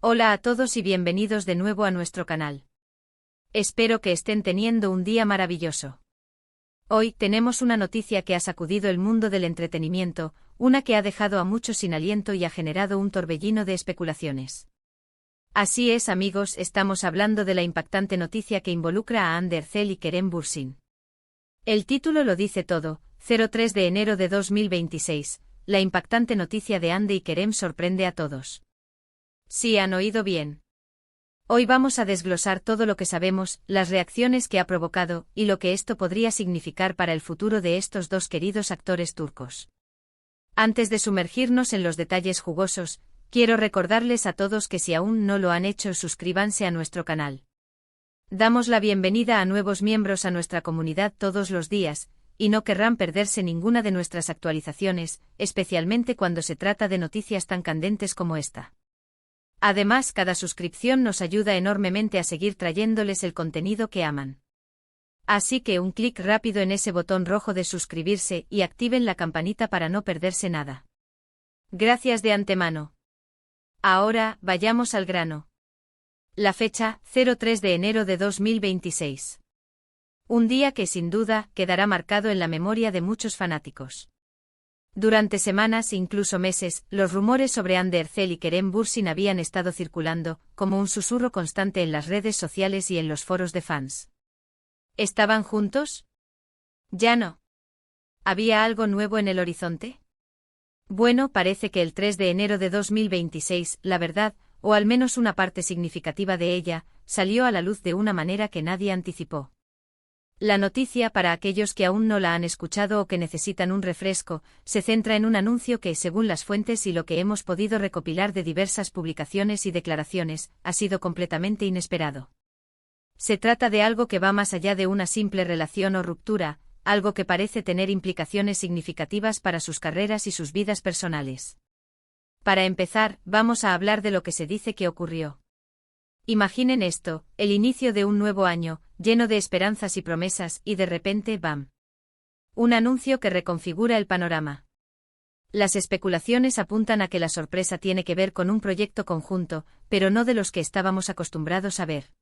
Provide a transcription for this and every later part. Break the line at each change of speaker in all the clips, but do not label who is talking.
Hola a todos y bienvenidos de nuevo a nuestro canal. Espero que estén teniendo un día maravilloso. Hoy tenemos una noticia que ha sacudido el mundo del entretenimiento, una que ha dejado a muchos sin aliento y ha generado un torbellino de especulaciones. Así es, amigos, estamos hablando de la impactante noticia que involucra a Hande Erçel y Kerem Bürsin. El título lo dice todo: 03 de enero de 2026, la impactante noticia de Hande y Kerem sorprende a todos. Sí, han oído bien. Hoy vamos a desglosar todo lo que sabemos, las reacciones que ha provocado, y lo que esto podría significar para el futuro de estos dos queridos actores turcos. Antes de sumergirnos en los detalles jugosos, quiero recordarles a todos que si aún no lo han hecho, suscríbanse a nuestro canal. Damos la bienvenida a nuevos miembros a nuestra comunidad todos los días, y no querrán perderse ninguna de nuestras actualizaciones, especialmente cuando se trata de noticias tan candentes como esta. Además, cada suscripción nos ayuda enormemente a seguir trayéndoles el contenido que aman. Así que un clic rápido en ese botón rojo de suscribirse y activen la campanita para no perderse nada. Gracias de antemano. Ahora, vayamos al grano. La fecha, 03 de enero de 2026. Un día que sin duda quedará marcado en la memoria de muchos fanáticos. Durante semanas, incluso meses, los rumores sobre Hande Erçel y Kerem Bürsin habían estado circulando, como un susurro constante en las redes sociales y en los foros de fans. ¿Estaban juntos? Ya no. ¿Había algo nuevo en el horizonte? Bueno, parece que el 3 de enero de 2026, la verdad, o al menos una parte significativa de ella, salió a la luz de una manera que nadie anticipó. La noticia, para aquellos que aún no la han escuchado o que necesitan un refresco, se centra en un anuncio que, según las fuentes y lo que hemos podido recopilar de diversas publicaciones y declaraciones, ha sido completamente inesperado. Se trata de algo que va más allá de una simple relación o ruptura, algo que parece tener implicaciones significativas para sus carreras y sus vidas personales. Para empezar, vamos a hablar de lo que se dice que ocurrió. Imaginen esto, el inicio de un nuevo año, lleno de esperanzas y promesas, y de repente, ¡bam! Un anuncio que reconfigura el panorama. Las especulaciones apuntan a que la sorpresa tiene que ver con un proyecto conjunto, pero no de los que estábamos acostumbrados a ver.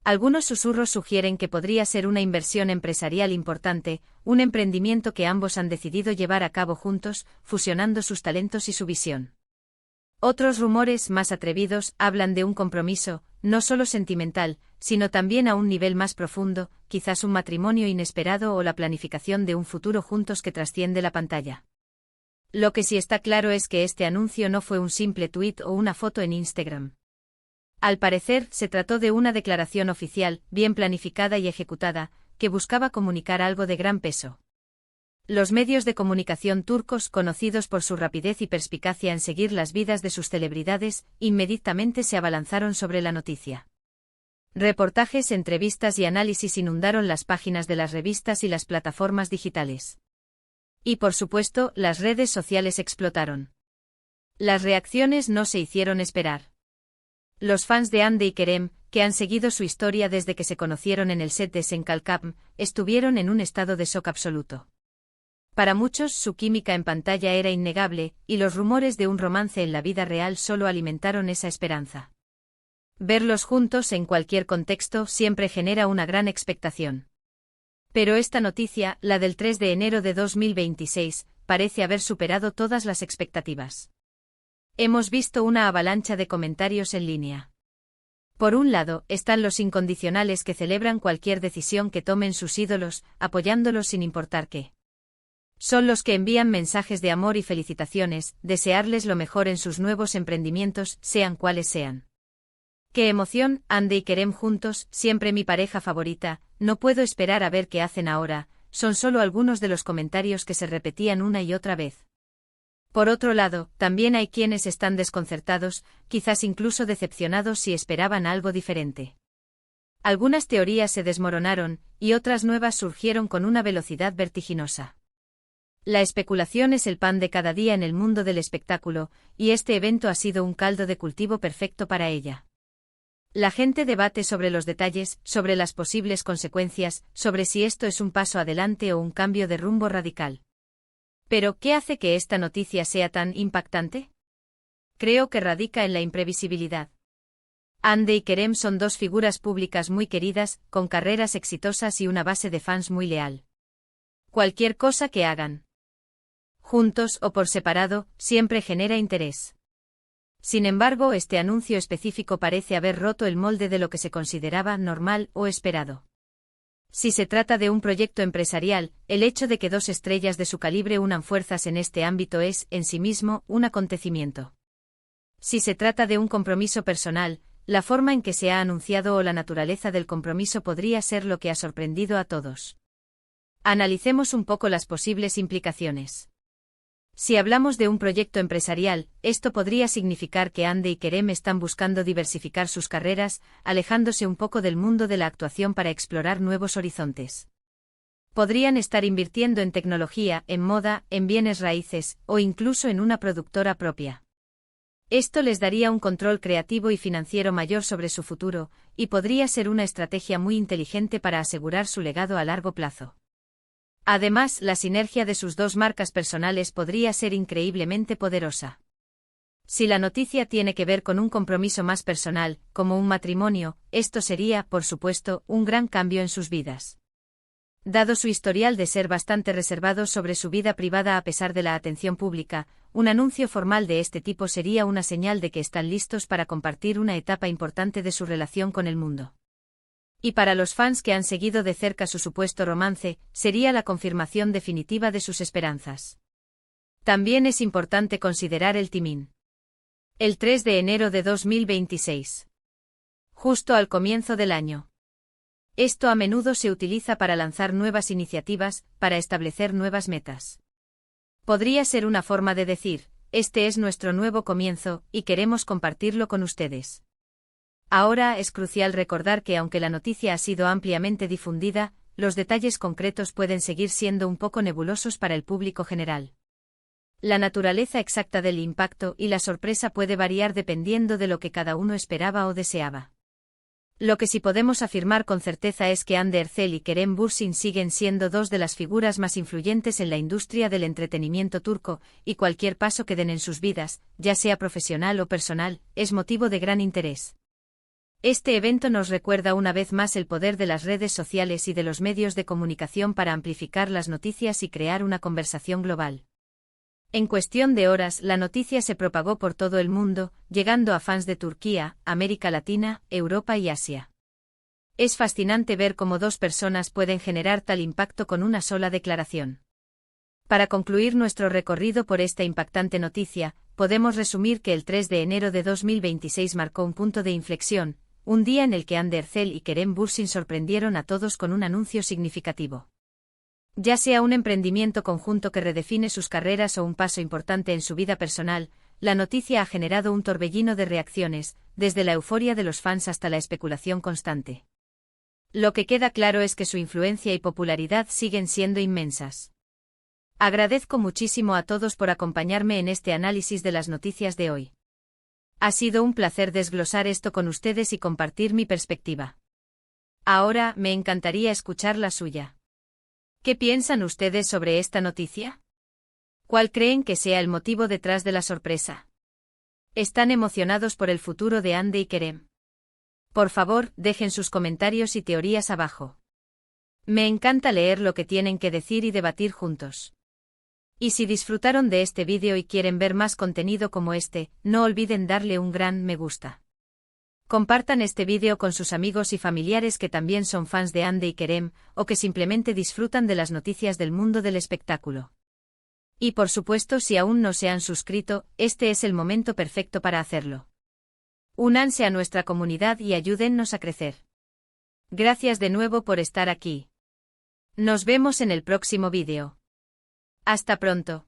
Algunos susurros sugieren que podría ser una inversión empresarial importante, un emprendimiento que ambos han decidido llevar a cabo juntos, fusionando sus talentos y su visión. Otros rumores más atrevidos hablan de un compromiso, no solo sentimental, sino también a un nivel más profundo, quizás un matrimonio inesperado o la planificación de un futuro juntos que trasciende la pantalla. Lo que sí está claro es que este anuncio no fue un simple tuit o una foto en Instagram. Al parecer, se trató de una declaración oficial, bien planificada y ejecutada, que buscaba comunicar algo de gran peso. Los medios de comunicación turcos, conocidos por su rapidez y perspicacia en seguir las vidas de sus celebridades, inmediatamente se abalanzaron sobre la noticia. Reportajes, entrevistas y análisis inundaron las páginas de las revistas y las plataformas digitales. Y por supuesto, las redes sociales explotaron. Las reacciones no se hicieron esperar. Los fans de Hande y Kerem, que han seguido su historia desde que se conocieron en el set de Sen Kalkam, estuvieron en un estado de shock absoluto. Para muchos, su química en pantalla era innegable, y los rumores de un romance en la vida real solo alimentaron esa esperanza. Verlos juntos en cualquier contexto siempre genera una gran expectación. Pero esta noticia, la del 3 de enero de 2026, parece haber superado todas las expectativas. Hemos visto una avalancha de comentarios en línea. Por un lado, están los incondicionales que celebran cualquier decisión que tomen sus ídolos, apoyándolos sin importar qué. Son los que envían mensajes de amor y felicitaciones, desearles lo mejor en sus nuevos emprendimientos, sean cuales sean. ¡Qué emoción! Hande y Kerem juntos, siempre mi pareja favorita, no puedo esperar a ver qué hacen ahora, son solo algunos de los comentarios que se repetían una y otra vez. Por otro lado, también hay quienes están desconcertados, quizás incluso decepcionados si esperaban algo diferente. Algunas teorías se desmoronaron, y otras nuevas surgieron con una velocidad vertiginosa. La especulación es el pan de cada día en el mundo del espectáculo, y este evento ha sido un caldo de cultivo perfecto para ella. La gente debate sobre los detalles, sobre las posibles consecuencias, sobre si esto es un paso adelante o un cambio de rumbo radical. Pero, ¿qué hace que esta noticia sea tan impactante? creo que radica en la imprevisibilidad. Hande y Kerem son dos figuras públicas muy queridas, con carreras exitosas y una base de fans muy leal. Cualquier cosa que hagan, juntos o por separado, siempre genera interés. Sin embargo, este anuncio específico parece haber roto el molde de lo que se consideraba normal o esperado. Si se trata de un proyecto empresarial, el hecho de que dos estrellas de su calibre unan fuerzas en este ámbito es, en sí mismo, un acontecimiento. Si se trata de un compromiso personal, la forma en que se ha anunciado o la naturaleza del compromiso podría ser lo que ha sorprendido a todos. Analicemos un poco las posibles implicaciones. Si hablamos de un proyecto empresarial, esto podría significar que Hande y Kerem están buscando diversificar sus carreras, alejándose un poco del mundo de la actuación para explorar nuevos horizontes. Podrían estar invirtiendo en tecnología, en moda, en bienes raíces, o incluso en una productora propia. Esto les daría un control creativo y financiero mayor sobre su futuro, y podría ser una estrategia muy inteligente para asegurar su legado a largo plazo. Además, la sinergia de sus dos marcas personales podría ser increíblemente poderosa. Si la noticia tiene que ver con un compromiso más personal, como un matrimonio, esto sería, por supuesto, un gran cambio en sus vidas. Dado su historial de ser bastante reservados sobre su vida privada a pesar de la atención pública, un anuncio formal de este tipo sería una señal de que están listos para compartir una etapa importante de su relación con el mundo. Y para los fans que han seguido de cerca su supuesto romance, sería la confirmación definitiva de sus esperanzas. También es importante considerar el timing. El 3 de enero de 2026. Justo al comienzo del año. Esto a menudo se utiliza para lanzar nuevas iniciativas, para establecer nuevas metas. Podría ser una forma de decir, este es nuestro nuevo comienzo, y queremos compartirlo con ustedes. Ahora es crucial recordar que aunque la noticia ha sido ampliamente difundida, los detalles concretos pueden seguir siendo un poco nebulosos para el público general. La naturaleza exacta del impacto y la sorpresa puede variar dependiendo de lo que cada uno esperaba o deseaba. Lo que sí podemos afirmar con certeza es que Hande Erçel y Kerem Bürsin siguen siendo dos de las figuras más influyentes en la industria del entretenimiento turco, y cualquier paso que den en sus vidas, ya sea profesional o personal, es motivo de gran interés. Este evento nos recuerda una vez más el poder de las redes sociales y de los medios de comunicación para amplificar las noticias y crear una conversación global. En cuestión de horas, la noticia se propagó por todo el mundo, llegando a fans de Turquía, América Latina, Europa y Asia. Es fascinante ver cómo dos personas pueden generar tal impacto con una sola declaración. Para concluir nuestro recorrido por esta impactante noticia, podemos resumir que el 3 de enero de 2026 marcó un punto de inflexión, un día en el que Hande Erçel y Kerem Bürsin sorprendieron a todos con un anuncio significativo. Ya sea un emprendimiento conjunto que redefine sus carreras o un paso importante en su vida personal, la noticia ha generado un torbellino de reacciones, desde la euforia de los fans hasta la especulación constante. Lo que queda claro es que su influencia y popularidad siguen siendo inmensas. Agradezco muchísimo a todos por acompañarme en este análisis de las noticias de hoy. Ha sido un placer desglosar esto con ustedes y compartir mi perspectiva. Ahora, me encantaría escuchar la suya. ¿Qué piensan ustedes sobre esta noticia? ¿Cuál creen que sea el motivo detrás de la sorpresa? ¿Están emocionados por el futuro de Hande y Kerem? Por favor, dejen sus comentarios y teorías abajo. Me encanta leer lo que tienen que decir y debatir juntos. Y si disfrutaron de este vídeo y quieren ver más contenido como este, no olviden darle un gran me gusta. Compartan este vídeo con sus amigos y familiares que también son fans de Hande y Kerem, o que simplemente disfrutan de las noticias del mundo del espectáculo. Y por supuesto, si aún no se han suscrito, este es el momento perfecto para hacerlo. Únanse a nuestra comunidad y ayúdennos a crecer. Gracias de nuevo por estar aquí. Nos vemos en el próximo vídeo. Hasta pronto.